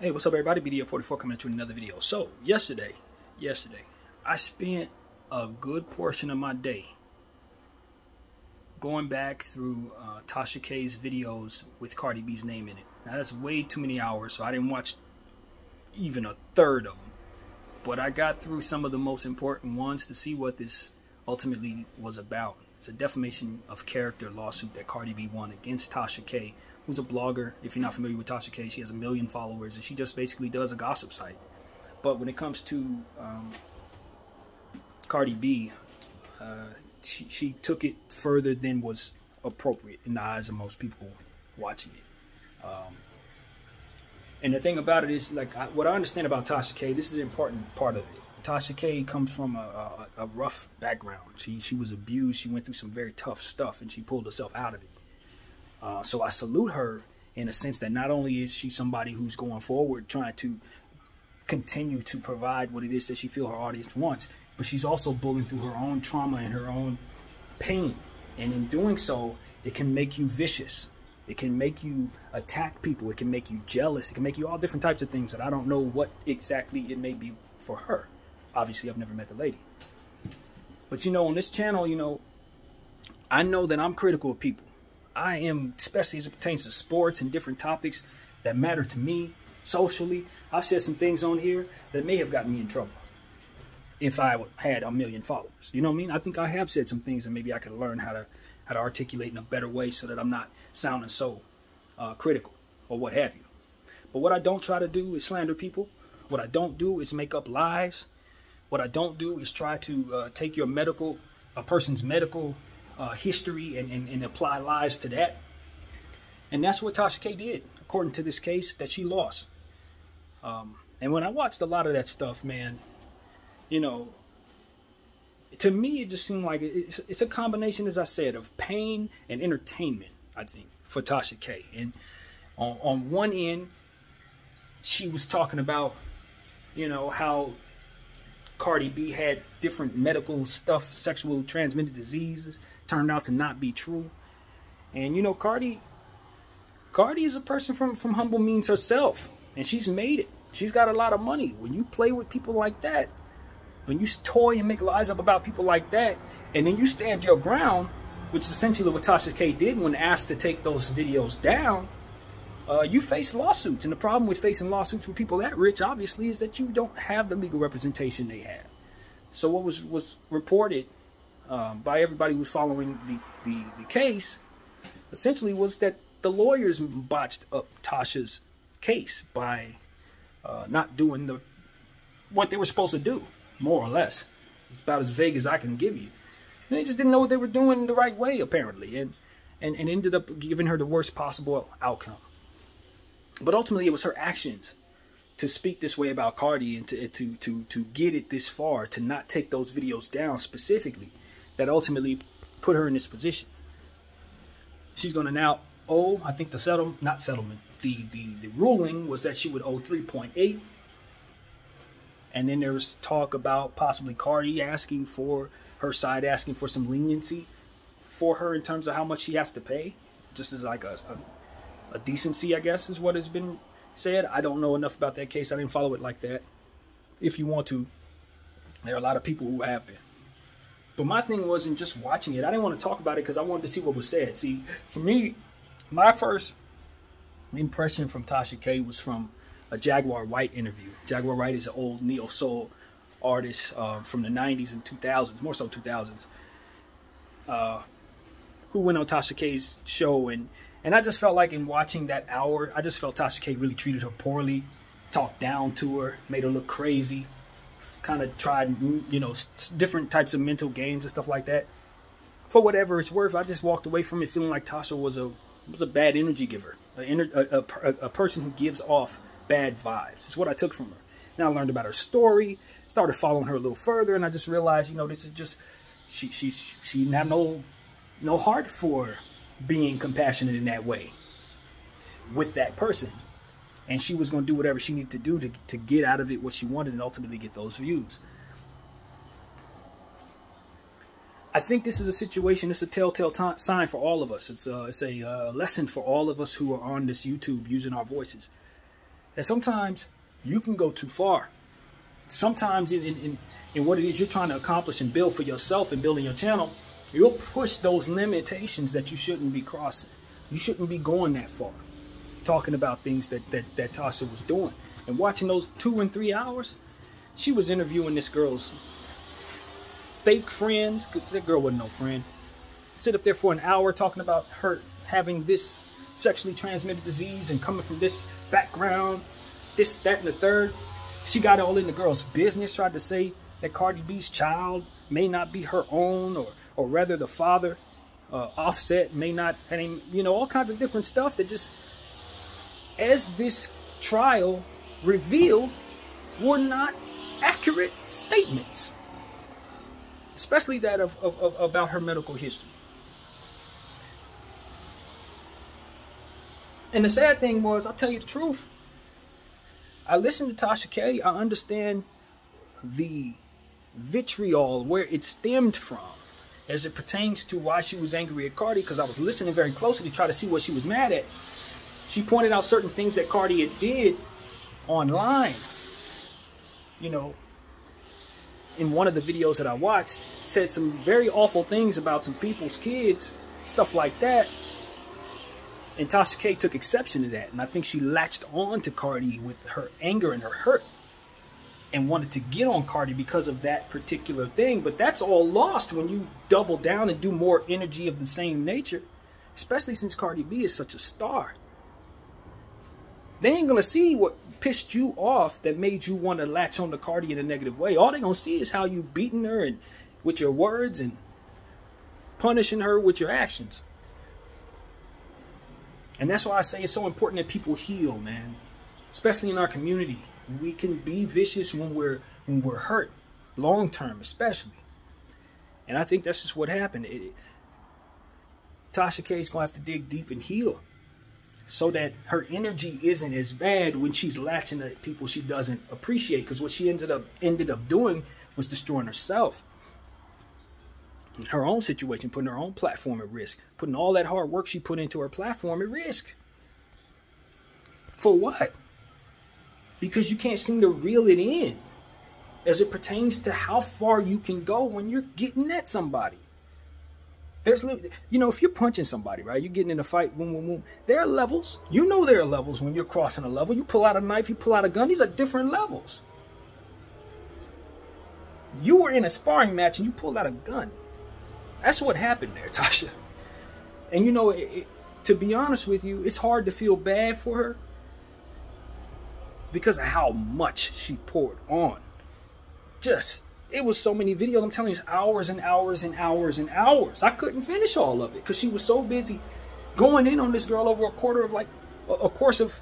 Hey, what's up everybody? BDF44 coming to another video. So, yesterday, I spent a good portion of my day going back through Tasha K's videos with Cardi B's name in it. Now, that's way too many hours, so I didn't watch even a third of them. But I got through some of the most important ones to see what this ultimately was about. It's a defamation of character lawsuit that Cardi B won against Tasha K, who's a blogger. If you're not familiar with Tasha K, she has 1 million followers, and she just basically does a gossip site. But when it comes to Cardi B, she took it further than was appropriate in the eyes of most people watching it. And the thing about it is, like, what I understand about Tasha K, this is an important part of it. Tasha K comes from a rough background. She was abused. She went through some very tough stuff, and she pulled herself out of it. So I salute her in a sense that not only is she somebody who's going forward trying to continue to provide what it is that she feels her audience wants, but she's also bullying through her own trauma and her own pain. And in doing so, it can make you vicious. It can make you attack people. It can make you jealous. It can make you all different types of things that I don't know what exactly it may be for her. Obviously, I've never met the lady. But, you know, on this channel, you know, I know that I'm critical of people. I am, especially as it pertains to sports and different topics that matter to me socially. I've said some things on here that may have gotten me in trouble if I had 1 million followers. You know what I mean? I think I have said some things that maybe I could learn how to articulate in a better way so that I'm not sounding so critical or what have you. But what I don't try to do is slander people. What I don't do is make up lies. What I don't do is try to take a person's medical history and apply lies to that. And that's what Tasha K did, according to this case that she lost. And when I watched a lot of that stuff, man, you know, to me it just seemed like it's a combination, as I said, of pain and entertainment, I think, for Tasha K. And on one end, she was talking about, you know, how Cardi B had different medical stuff, sexual transmitted diseases, turned out to not be true. And, you know, Cardi is a person from humble means herself, and she's made it. She's got a lot of money. When you play with people like that, when you toy and make lies up about people like that, and then you stand your ground, which is essentially what Tasha K did when asked to take those videos down, you face lawsuits. And the problem with facing lawsuits with people that rich, obviously, is that you don't have the legal representation they have. So what was reported by everybody who's following the case, essentially, was that the lawyers botched up Tasha's case by not doing what they were supposed to do, more or less. It's about as vague as I can give you. And they just didn't know what they were doing the right way, apparently, and ended up giving her the worst possible outcome. But ultimately, it was her actions to speak this way about Cardi and to get it this far, to not take those videos down specifically, that ultimately put her in this position. She's going to now owe, I think the ruling was that she would owe 3.8. And then there was talk about possibly Cardi asking for her side, asking for some leniency for her in terms of how much she has to pay, just as like a decency, I guess, is what has been said. I don't know enough about that case. I didn't follow it like that. If you want to, there are a lot of people who have been. But my thing wasn't just watching it. I didn't want to talk about it because I wanted to see what was said. See, for me, my first impression from Tasha K was from a Jaguar Wright interview. Jaguar Wright is an old neo-soul artist from the 90s and 2000s, more so 2000s, who went on Tasha K's show. And I just felt like in watching that hour, I just felt Tasha K really treated her poorly, talked down to her, made her look crazy, kind of tried, you know, different types of mental games and stuff like that. For whatever it's worth, I just walked away from it feeling like Tasha was a bad energy giver, a person who gives off bad vibes. It's what I took from her. Then I learned about her story, started following her a little further, and I just realized, you know, this is just, she didn't have no heart for being compassionate in that way with that person, and she was going to do whatever she needed to do to get out of it what she wanted and ultimately get those views. I think this is a situation, it's a telltale sign for all of us. It's a lesson for all of us who are on this YouTube using our voices. that sometimes you can go too far. Sometimes in what it is you're trying to accomplish and build for yourself and building your channel, you'll push those limitations that you shouldn't be crossing. You shouldn't be going that far, talking about things that Tasha was doing. And watching those 2 and 3 hours, she was interviewing this girl's fake friends, because that girl wasn't no friend. Sit up there for an hour talking about her having this sexually transmitted disease and coming from this background, this, that, and the third. She got all in the girl's business, tried to say that Cardi B's child may not be her own, or rather the father, Offset, may not, and you know, all kinds of different stuff that just, as this trial revealed, were not accurate statements, especially that about her medical history. And the sad thing was, I'll tell you the truth, I listened to Tasha K. I understand the vitriol, where it stemmed from, as it pertains to why she was angry at Cardi, because I was listening very closely to try to see what she was mad at. She pointed out certain things that Cardi had did online. You know, in one of the videos that I watched, said some very awful things about some people's kids, stuff like that. And Tasha K took exception to that. And I think she latched on to Cardi with her anger and her hurt and wanted to get on Cardi because of that particular thing. But that's all lost when you double down and do more energy of the same nature, especially since Cardi B is such a star. They ain't going to see what pissed you off that made you want to latch on to Cardi in a negative way. All they going to see is how you beating her and with your words and punishing her with your actions. And that's why I say it's so important that people heal, man. Especially in our community. We can be vicious when we're hurt, long term especially. And I think that's just what happened. Tasha K is gonna have to dig deep and heal, so that her energy isn't as bad when she's latching at people she doesn't appreciate. Because what she ended up doing was destroying herself. In her own situation, putting her own platform at risk, putting all that hard work she put into her platform at risk. For what? Because you can't seem to reel it in as it pertains to how far you can go when you're getting at somebody. There's, you know, if you're punching somebody, right, you're getting in a fight, boom, boom, boom, there are levels. You know there are levels when you're crossing a level. You pull out a knife, you pull out a gun. These are different levels. You were in a sparring match and you pulled out a gun. That's what happened there, Tasha. And you know, to be honest with you, it's hard to feel bad for her because of how much she poured on. It was so many videos. I'm telling you, it's hours and hours and hours and hours. I couldn't finish all of it because she was so busy going in on this girl over a course of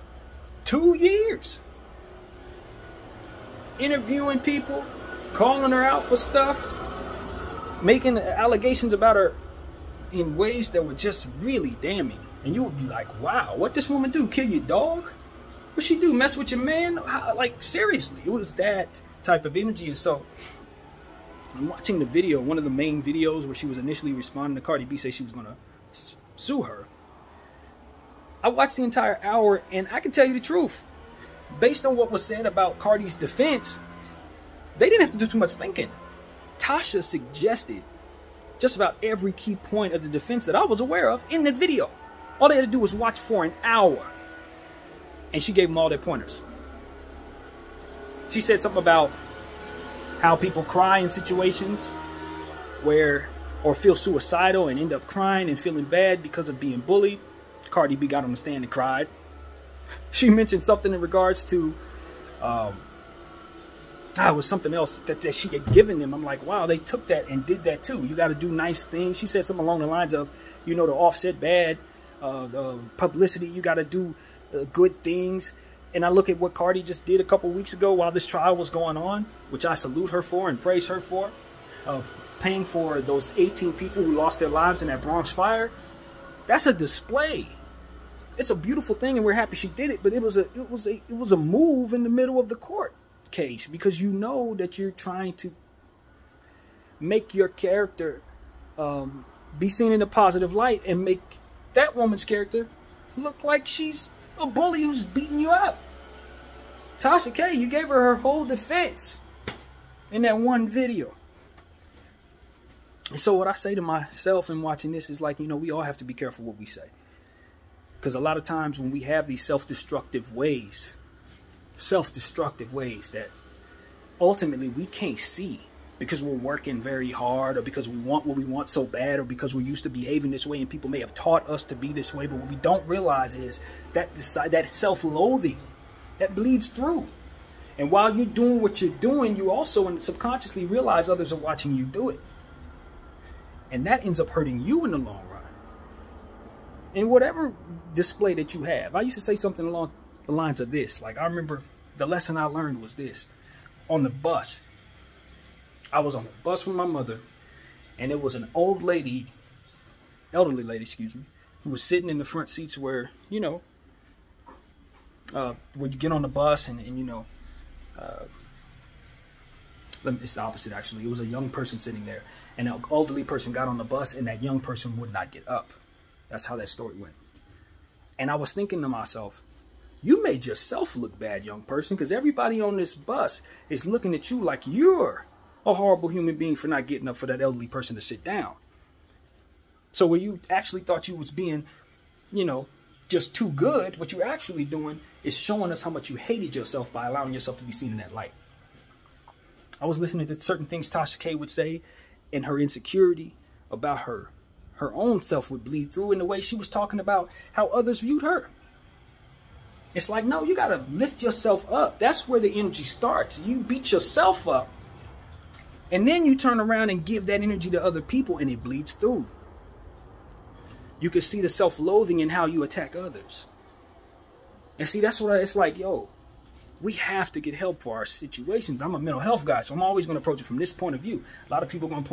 2 years. Interviewing people, calling her out for stuff, making allegations about her in ways that were just really damning. And you would be like, wow, what this woman do? Kill your dog? What she do? Mess with your man? Like, seriously, it was that type of energy. And so I'm watching the video, one of the main videos where she was initially responding to Cardi B, say she was going to sue her. I watched the entire hour, and I can tell you the truth. Based on what was said about Cardi's defense, they didn't have to do too much thinking. Tasha suggested just about every key point of the defense that I was aware of in the video. All they had to do was watch for an hour, and she gave them all their pointers. She said something about how people cry in situations where, or feel suicidal and end up crying and feeling bad because of being bullied. Cardi B got on the stand and cried. She mentioned something in regards to it was something else that she had given them. I'm like, wow, they took that and did that too. You got to do nice things. She said something along the lines of, you know, to offset bad publicity, you got to do good things. And I look at what Cardi just did a couple weeks ago while this trial was going on, which I salute her for and praise her for, paying for those 18 people who lost their lives in that Bronx fire. That's a display. It's a beautiful thing, and we're happy she did it. But it was a move in the middle of the court case, because you know that you're trying to make your character be seen in a positive light and make that woman's character look like she's a bully who's beating you up. Tasha K, you gave her whole defense in that one video. And so what I say to myself in watching this is like, you know, we all have to be careful what we say. Because a lot of times when we have these self-destructive ways that ultimately we can't see because we're working very hard, or because we want what we want so bad, or because we're used to behaving this way and people may have taught us to be this way, but what we don't realize is that self-loathing that bleeds through. And while you're doing what you're doing, you also subconsciously realize others are watching you do it. And that ends up hurting you in the long run. In whatever display that you have. I used to say something along the lines of this. Like, I remember the lesson I learned was this. On the bus. I was on the bus with my mother, and it was an elderly lady, excuse me, who was sitting in the front seats where, you know, when you get on the bus and you know, it's the opposite actually. It was a young person sitting there, and an elderly person got on the bus, and that young person would not get up. That's how that story went. And I was thinking to myself, you made yourself look bad, young person, because everybody on this bus is looking at you like you're a horrible human being for not getting up for that elderly person to sit down. So when you actually thought you was being, you know, just too good, what you're actually doing is showing us how much you hated yourself by allowing yourself to be seen in that light. I was listening to certain things Tasha K would say, and her insecurity about her own self would bleed through in the way she was talking about how others viewed her. It's like, no, you got to lift yourself up. That's where the energy starts. You beat yourself up, and then you turn around and give that energy to other people, and it bleeds through. You can see the self-loathing in how you attack others. And see, that's what it's like, yo, we have to get help for our situations. I'm a mental health guy, so I'm always going to approach it from this point of view. A lot of people are going to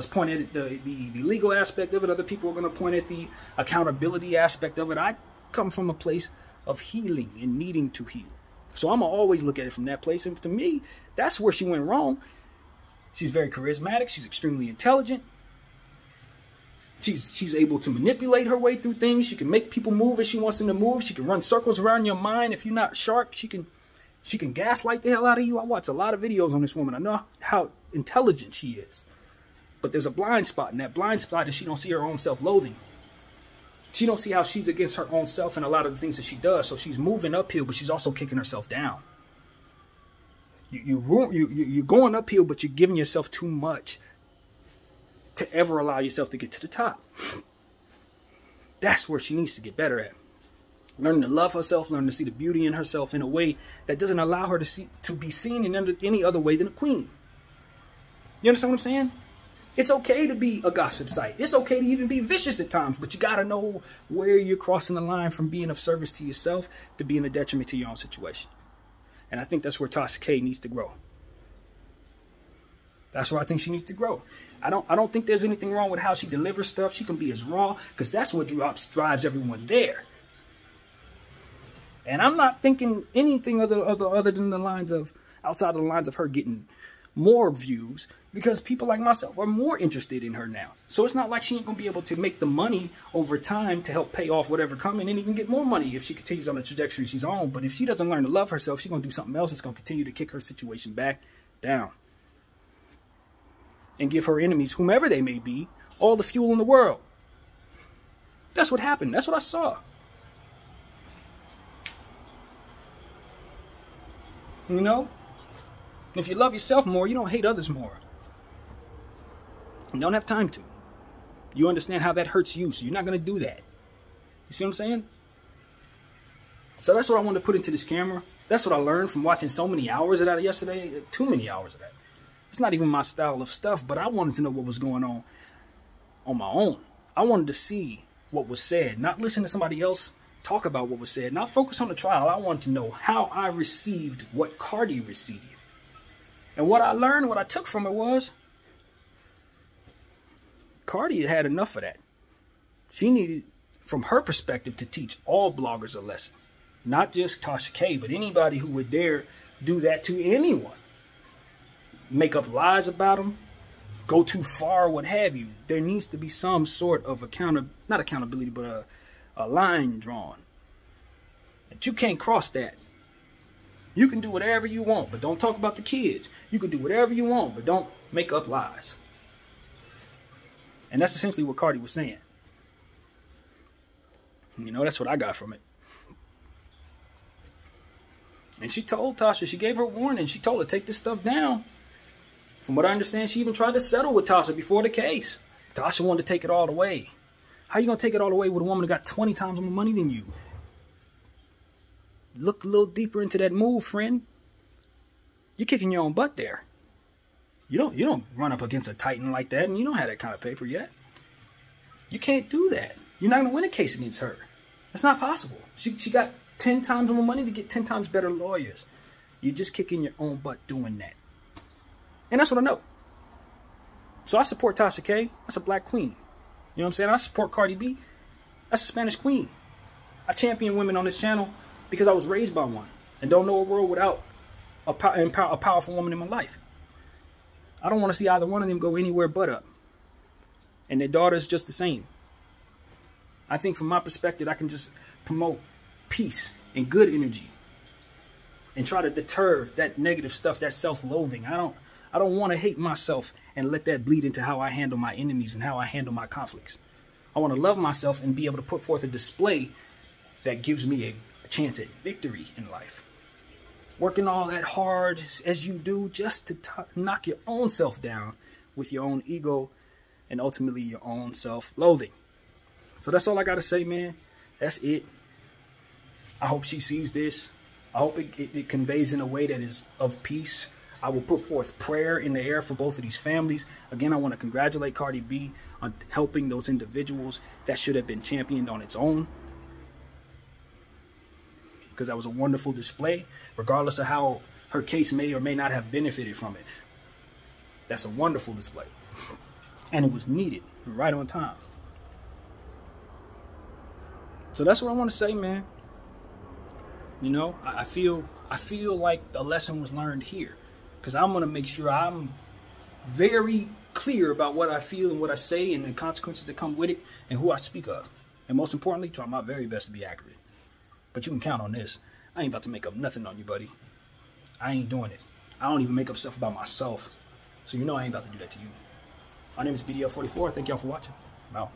point at the legal aspect of it. Other people are going to point at the accountability aspect of it. I come from a place of healing and needing to heal. So I'm going to always look at it from that place. And to me, that's where she went wrong. She's very charismatic. She's extremely intelligent. She's able to manipulate her way through things. She can make people move as she wants them to move. She can run circles around your mind. If you're not sharp, she can gaslight the hell out of you. I watch a lot of videos on this woman. I know how intelligent she is. But there's a blind spot, and that blind spot is she don't see her own self-loathing. She don't see how she's against her own self and a lot of the things that she does. So she's moving uphill, but she's also kicking herself down. You're going uphill, but you're giving yourself too much to ever allow yourself to get to the top. That's where she needs to get better at. Learning to love herself, learning to see the beauty in herself in a way that doesn't allow her to be seen in any other way than a queen. You understand what I'm saying? It's okay to be a gossip site. It's okay to even be vicious at times, but you got to know where you're crossing the line from being of service to yourself to being a detriment to your own situation. And I think that's where Tasha K needs to grow. That's where I think she needs to grow. I don't think there's anything wrong with how she delivers stuff. She can be as raw, because that's what drives everyone there. And I'm not thinking anything other than the lines of, outside of the lines of her getting more views, because people like myself are more interested in her now. So it's not like she ain't gonna be able to make the money over time to help pay off whatever coming, and even get more money if she continues on the trajectory she's on. But if she doesn't learn to love herself, she's gonna do something else that's gonna continue to kick her situation back down and give her enemies, whomever they may be, all the fuel in the world. That's what happened. That's what I saw. You know? If you love yourself more, you don't hate others more. You don't have time to. You understand how that hurts you, so you're not going to do that. You see what I'm saying? So that's what I wanted to put into this camera. That's what I learned from watching so many hours of that yesterday. Too many hours of that. It's not even my style of stuff, but I wanted to know what was going on my own. I wanted to see what was said, not listen to somebody else talk about what was said, not focus on the trial. I wanted to know how I received what Cardi received. And what I learned, what I took from it was, Cardi had enough of that. She needed, from her perspective, to teach all bloggers a lesson. Not just Tasha K, but anybody who would dare do that to anyone. Make up lies about them, go too far, what have you. There needs to be some sort of not accountability, but a line drawn. That you can't cross that. You can do whatever you want, but don't talk about the kids. You can do whatever you want, but don't make up lies. And that's essentially what Cardi was saying. You know, that's what I got from it. And she told Tasha, she gave her a warning. She told her, take this stuff down. From what I understand, she even tried to settle with Tasha before the case. Tasha wanted to take it all away. How you going to take it all away with a woman that got 20 times more money than you? Look a little deeper into that move, friend. You're kicking your own butt there. You don't run up against a titan like that, and you don't have that kind of paper yet. You can't do that. You're not going to win a case against her. That's not possible. She got 10 times more money to get 10 times better lawyers. You're just kicking your own butt doing that. And that's what I know. So I support Tasha K. That's a black queen. You know what I'm saying? I support Cardi B. That's a Spanish queen. I champion women on this channel because I was raised by one and don't know a world without a powerful woman in my life. I don't want to see either one of them go anywhere but up. And their daughter's just the same. I think from my perspective, I can just promote peace and good energy and try to deter that negative stuff, that self-loathing. I don't want to hate myself and let that bleed into how I handle my enemies and how I handle my conflicts. I want to love myself and be able to put forth a display that gives me a chance at victory in life. Working all that hard as you do just to knock your own self down with your own ego and ultimately your own self-loathing. So that's all I got to say, man. That's it. I hope she sees this. I hope it conveys in a way that is of peace. I will put forth prayer in the air for both of these families. Again, I want to congratulate Cardi B on helping those individuals that should have been championed on its own. Because that was a wonderful display, regardless of how her case may or may not have benefited from it. That's a wonderful display. And it was needed, right on time. So that's what I want to say, man. You know, I feel like the lesson was learned here. Because I'm going to make sure I'm very clear about what I feel and what I say and the consequences that come with it and who I speak of. And most importantly, try my very best to be accurate. But you can count on this. I ain't about to make up nothing on you, buddy. I ain't doing it. I don't even make up stuff about myself. So you know I ain't about to do that to you. My name is BDL44. Thank y'all for watching. I'm out.